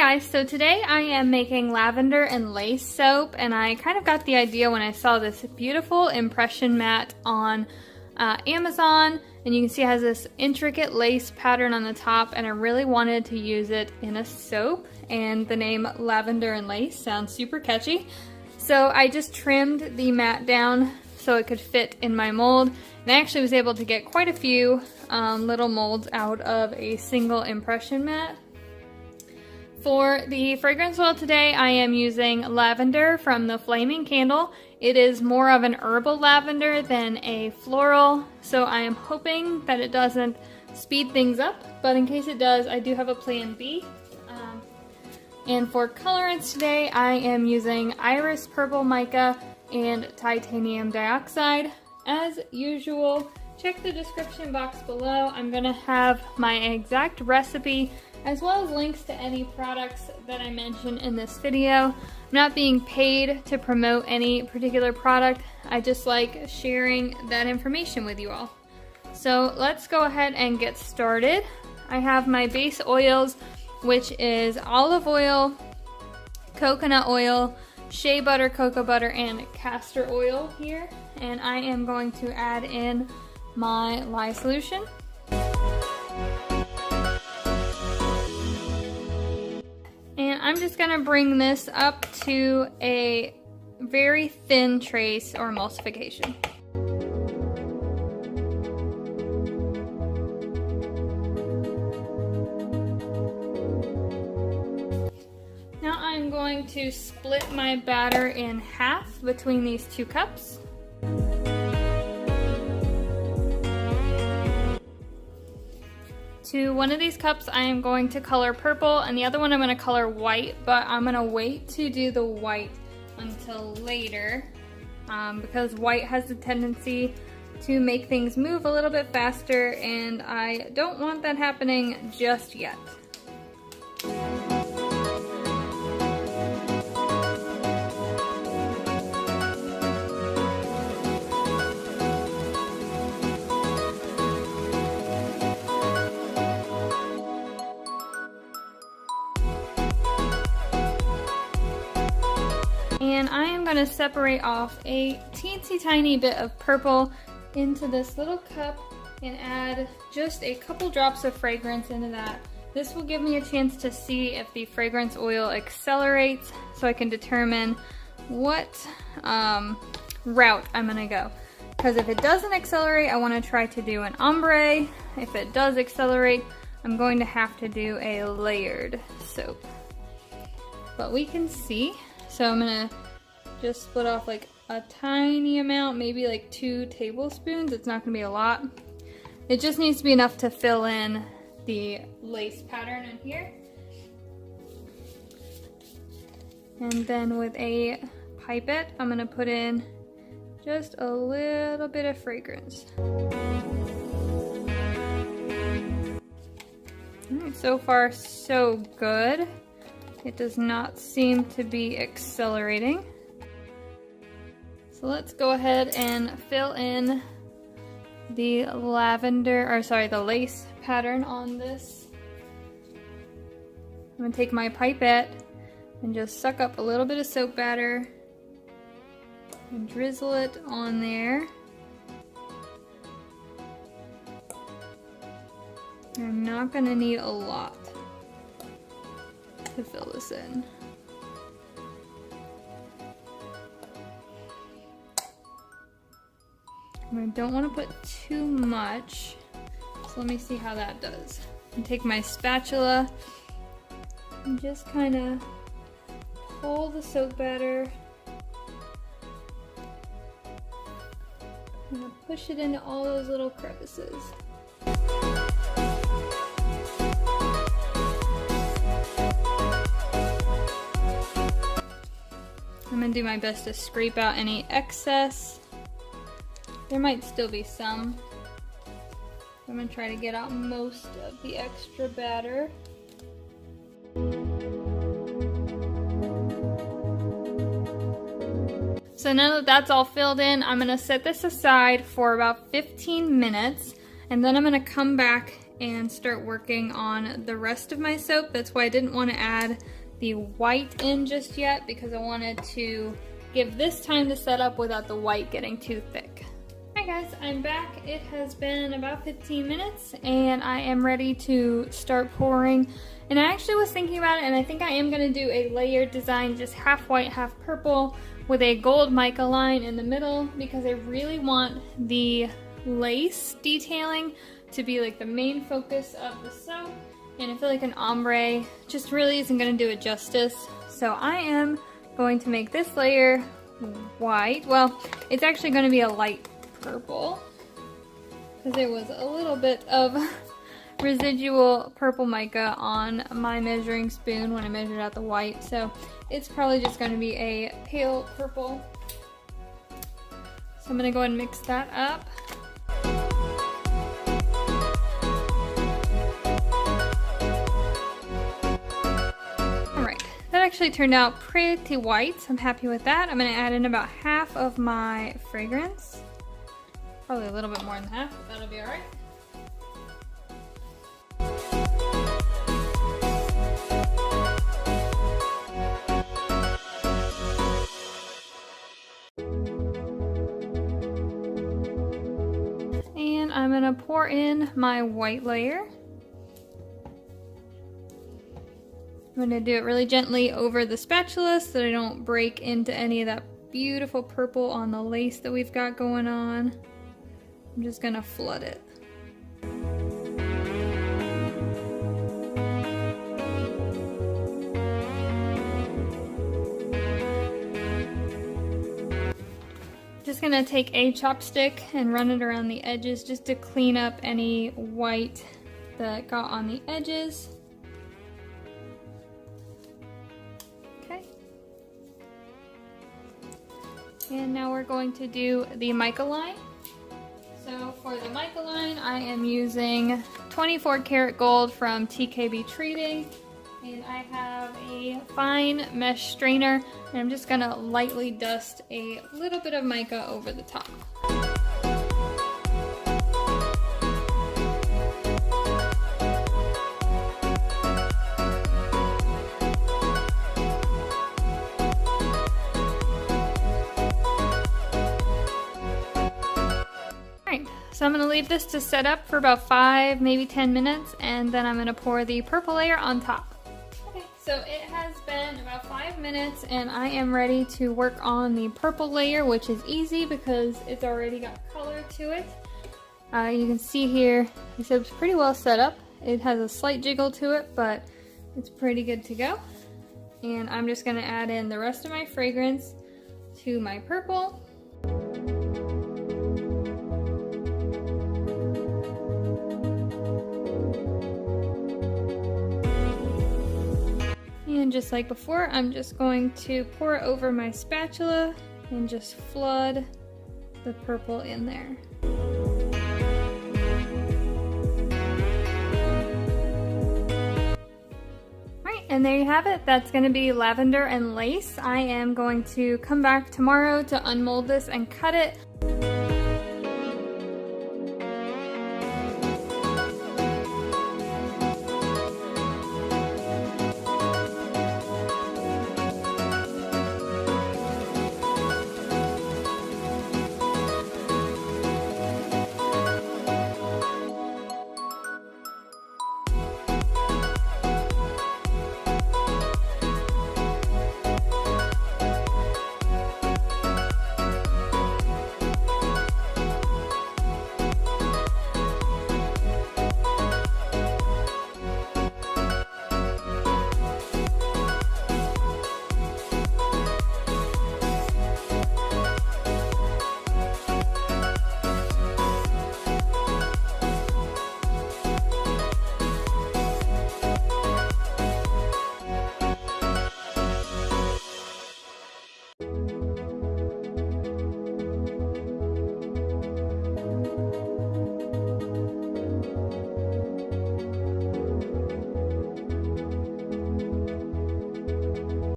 guys, so today I am making lavender and lace soap, and I kind of got the idea when I saw this beautiful impression mat on Amazon, and you can see it has this intricate lace pattern on the top, and I really wanted to use it in a soap, and the name Lavender and Lace sounds super catchy. So I just trimmed the mat down so it could fit in my mold, and I actually was able to get quite a few little molds out of a single impression mat. For the fragrance oil today, I am using lavender from the Flaming Candle. It is more of an herbal lavender than a floral, so I am hoping that it doesn't speed things up, but in case it does, I do have a plan B. And for colorants today, I am using Iris Purple Mica and Titanium Dioxide. As usual, check the description box below. I'm going to have my exact recipe as well as links to any products that I mention in this video. I'm not being paid to promote any particular product. I just like sharing that information with you all. So let's go ahead and get started. I have my base oils, which is olive oil, coconut oil, shea butter, cocoa butter, and castor oil here. And I am going to add in my lye solution. And I'm just going to bring this up to a very thin trace or emulsification. Now I'm going to split my batter in half between these 2 cups. To one of these cups I am going to color purple, and the other one I'm going to color white, but I'm going to wait to do the white until later because white has the tendency to make things move a little bit faster, and I don't want that happening just yet. And I am going to separate off a teensy tiny bit of purple into this little cup and add just a couple drops of fragrance into that. This will give me a chance to see if the fragrance oil accelerates so I can determine what route I'm going to go. Because if it doesn't accelerate, I want to try to do an ombre. If it does accelerate, I'm going to have to do a layered soap. But we can see. So I'm gonna just split off like a tiny amount, maybe like 2 tablespoons. It's not gonna be a lot. It just needs to be enough to fill in the lace pattern in here. And then with a pipette, I'm gonna put in just a little bit of fragrance. Alright, so far so good. It does not seem to be accelerating. So let's go ahead and fill in the the lace pattern on this. I'm gonna take my pipette and just suck up a little bit of soap batter and drizzle it on there. I'm not gonna need a lot to fill this in. I don't want to put too much, so let me see how that does. And take my spatula and just kind of pull the soap batter and push it into all those little crevices. I'm going to do my best to scrape out any excess. There might still be some. I'm going to try to get out most of the extra batter. So now that that's all filled in, I'm going to set this aside for about 15 minutes, and then I'm going to come back and start working on the rest of my soap. That's why I didn't want to add the white in just yet, because I wanted to give this time to set up without the white getting too thick. Hi guys, I'm back. It has been about 15 minutes and I am ready to start pouring. And I actually was thinking about it, and I think I am going to do a layered design, just half white, half purple, with a gold mica line in the middle, because I really want the lace detailing to be like the main focus of the soap. And I feel like an ombre just really isn't going to do it justice. So I am going to make this layer white. Well, it's actually going to be a light purple, because there was a little bit of residual purple mica on my measuring spoon when I measured out the white, so it's probably just going to be a pale purple. So I'm going to go ahead and mix that up. Alright, that actually turned out pretty white, so I'm happy with that. I'm going to add in about half of my fragrance. Probably a little bit more than half, but that'll be alright. And I'm going to pour in my white layer. I'm going to do it really gently over the spatula so that I don't break into any of that beautiful purple on the lace that we've got going on. I'm just going to flood it. Just gonna take a chopstick and run it around the edges just to clean up any white that got on the edges. Okay. And now we're going to do the mica line. So for the mica line, I am using 24 karat gold from TKB Treating. And I have a fine mesh strainer, and I'm just gonna lightly dust a little bit of mica over the top. Alright, so I'm gonna leave this to set up for about 5, maybe 10 minutes, and then I'm gonna pour the purple layer on top. So it has been about 5 minutes and I am ready to work on the purple layer, which is easy because it's already got color to it. You can see here, the soap's pretty well set up. It has a slight jiggle to it, but it's pretty good to go. And I'm just going to add in the rest of my fragrance to my purple. And just like before, I'm just going to pour it over my spatula and just flood the purple in there. Alright, and there you have it. That's going to be lavender and lace. I am going to come back tomorrow to unmold this and cut it.